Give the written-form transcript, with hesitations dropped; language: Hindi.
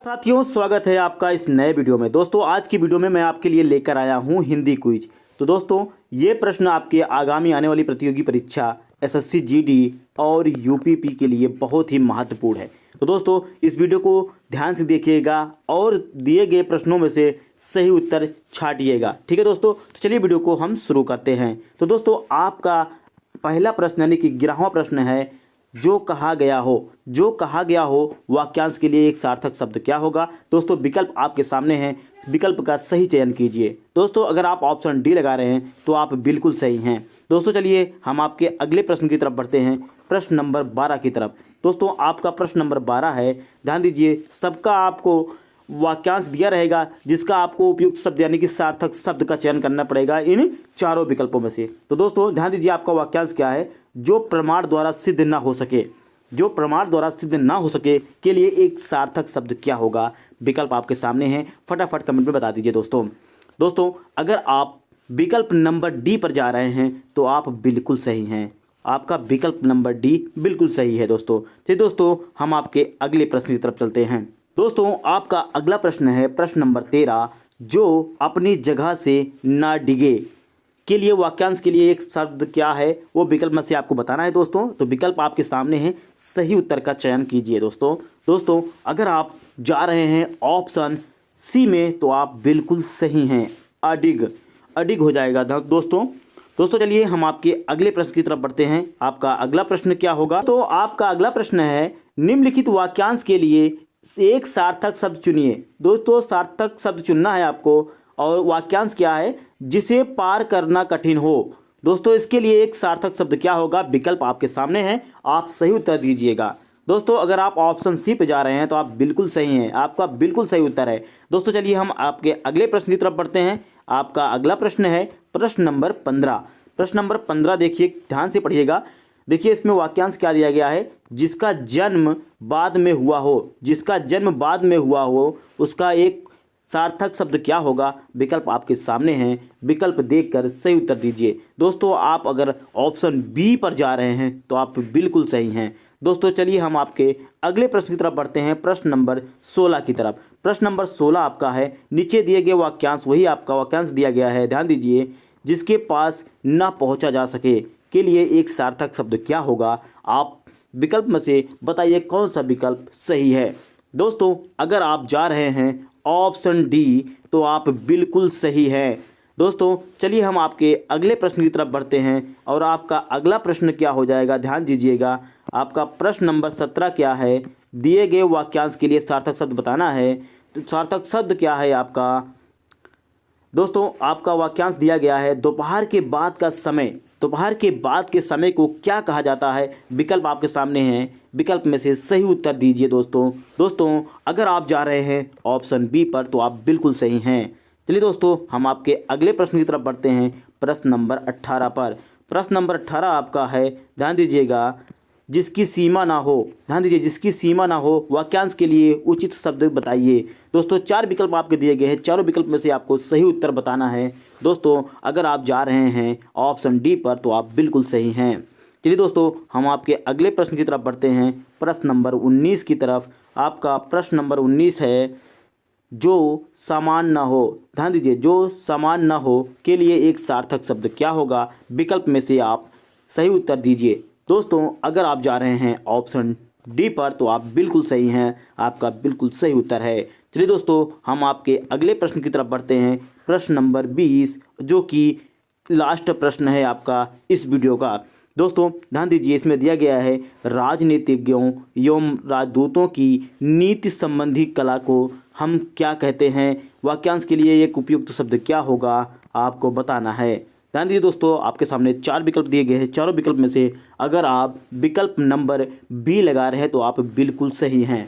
साथियों, स्वागत है आपका इस नए वीडियो में। दोस्तों, आज की वीडियो में मैं आपके लिए लेकर आया हूं हिंदी क्विज। तो दोस्तों, ये प्रश्न आपके आगामी आने वाली प्रतियोगी परीक्षा एसएससी जीडी और यूपीपी के लिए बहुत ही महत्वपूर्ण है। तो दोस्तों, इस वीडियो को ध्यान से देखिएगा और दिए गए प्रश्नों में से सही उत्तर छांटिएगा। ठीक है दोस्तों, तो चलिए वीडियो को हम शुरू करते हैं। तो दोस्तों, आपका पहला प्रश्न यानी कि 11वां प्रश्न है, जो कहा गया हो वाक्यांश के लिए एक सार्थक शब्द क्या होगा। दोस्तों, विकल्प आपके सामने हैं, विकल्प का सही चयन कीजिए। दोस्तों, अगर आप ऑप्शन डी लगा रहे हैं तो आप बिल्कुल सही हैं। दोस्तों, चलिए हम आपके अगले प्रश्न की तरफ बढ़ते हैं, प्रश्न नंबर 12 की तरफ। दोस्तों, आपका प्रश्न नंबर 12 है, ध्यान दीजिए, सबका आपको वाक्यांश दिया रहेगा जिसका आपको उपयुक्त शब्द यानी कि सार्थक शब्द का चयन करना पड़ेगा इन चारों विकल्पों में से। तो दोस्तों, ध्यान दीजिए, आपका वाक्यांश क्या है, जो प्रमाण द्वारा सिद्ध ना हो सके, जो प्रमाण द्वारा सिद्ध ना हो सके के लिए एक सार्थक शब्द क्या होगा। विकल्प आपके सामने हैं, फटाफट कमेंट में बता दीजिए। दोस्तों, अगर आप विकल्प नंबर डी पर जा रहे हैं तो आप बिल्कुल सही हैं। आपका विकल्प नंबर डी बिल्कुल सही है। दोस्तों, हम आपके अगले प्रश्न की तरफ चलते हैं। दोस्तों, आपका अगला प्रश्न है, प्रश्न नंबर 13, जो अपनी जगह से ना डिगे के लिए वाक्यांश के लिए एक शब्द क्या है, वो विकल्प में से आपको बताना है। दोस्तों, विकल्प आपके सामने हैं, सही उत्तर का चयन कीजिए। दोस्तों, अगर आप जा रहे हैं ऑप्शन सी में तो आप बिल्कुल सही हैं, अडिग हो जाएगा। दोस्तों, चलिए हम आपके अगले प्रश्न की तरफ बढ़ते हैं। आपका अगला प्रश्न क्या होगा, तो आपका अगला प्रश्न है, निम्नलिखित वाक्यांश के लिए एक सार्थक शब्द चुनिए। दोस्तों, सार्थक शब्द चुनना है आपको, और वाक्यांश क्या है, जिसे पार करना कठिन हो। दोस्तों, इसके लिए एक सार्थक शब्द क्या होगा, विकल्प आपके सामने है, आप सही उत्तर दीजिएगा। दोस्तों, अगर आप ऑप्शन सी पे जा रहे हैं तो आप बिल्कुल सही हैं, आपका बिल्कुल सही उत्तर है। दोस्तों, चलिए हम आपके अगले प्रश्न की तरफ बढ़ते हैं। आपका अगला प्रश्न है, प्रश्न नंबर 15। प्रश्न नंबर 15 देखिए, ध्यान से पढ़िएगा। देखिए, इसमें वाक्यांश क्या दिया गया है, जिसका जन्म बाद में हुआ हो उसका एक सार्थक शब्द क्या होगा। विकल्प आपके सामने हैं, विकल्प देखकर सही उत्तर दीजिए। दोस्तों, आप अगर ऑप्शन बी पर जा रहे हैं तो आप बिल्कुल सही हैं। दोस्तों, चलिए हम आपके अगले प्रश्न की तरफ बढ़ते हैं, प्रश्न नंबर 16 की तरफ। प्रश्न नंबर 16 आपका है, नीचे दिए गए वाक्यांश, वही आपका वाक्यांश दिया गया है, ध्यान दीजिए, जिसके पास ना पहुंचा जा सके के लिए एक सार्थक शब्द क्या होगा। आप विकल्प में से बताइए कौन सा विकल्प सही है। दोस्तों, अगर आप जा रहे हैं ऑप्शन डी तो आप बिल्कुल सही हैं। दोस्तों, चलिए हम आपके अगले प्रश्न की तरफ बढ़ते हैं, और आपका अगला प्रश्न क्या हो जाएगा, ध्यान दीजिएगा। आपका प्रश्न नंबर 17 क्या है, दिए गए वाक्यांश के लिए सार्थक शब्द बताना है। तो सार्थक शब्द क्या है आपका। दोस्तों, आपका वाक्यांश दिया गया है, दोपहर के बाद के समय को क्या कहा जाता है। विकल्प आपके सामने हैं, विकल्प में से सही उत्तर दीजिए। दोस्तों, अगर आप जा रहे हैं ऑप्शन बी पर तो आप बिल्कुल सही हैं। चलिए दोस्तों, हम आपके अगले प्रश्न की तरफ बढ़ते हैं, प्रश्न नंबर 18 पर। प्रश्न नंबर 18 आपका है, ध्यान दीजिएगा, जिसकी सीमा ना हो वाक्यांश के लिए उचित शब्द बताइए। दोस्तों, 4 विकल्प आपके दिए गए हैं, चारों विकल्प में से आपको सही उत्तर बताना है। दोस्तों, अगर आप जा रहे हैं ऑप्शन डी पर तो आप बिल्कुल सही हैं। चलिए दोस्तों, हम आपके अगले प्रश्न की तरफ बढ़ते हैं, प्रश्न नंबर 19 की तरफ। आपका प्रश्न नंबर 19 है, जो समान न हो, ध्यान दीजिए, जो समान न हो के लिए एक सार्थक शब्द क्या होगा। विकल्प में से आप सही उत्तर दीजिए। दोस्तों, अगर आप जा रहे हैं ऑप्शन डी पर तो आप बिल्कुल सही हैं, आपका बिल्कुल सही उत्तर है। चलिए दोस्तों, हम आपके अगले प्रश्न की तरफ बढ़ते हैं, प्रश्न नंबर 20, जो कि लास्ट प्रश्न है आपका इस वीडियो का। दोस्तों, ध्यान दीजिए, इसमें दिया गया है, राजनीतिज्ञों एवं राजदूतों की नीति संबंधी कला को हम क्या कहते हैं। वाक्यांश के लिए एक उपयुक्त शब्द क्या होगा, आपको बताना है। ध्यान दीजिए दोस्तों, आपके सामने 4 विकल्प दिए गए हैं, चारों विकल्प में से अगर आप विकल्प नंबर बी लगा रहे हैं तो आप बिल्कुल सही हैं।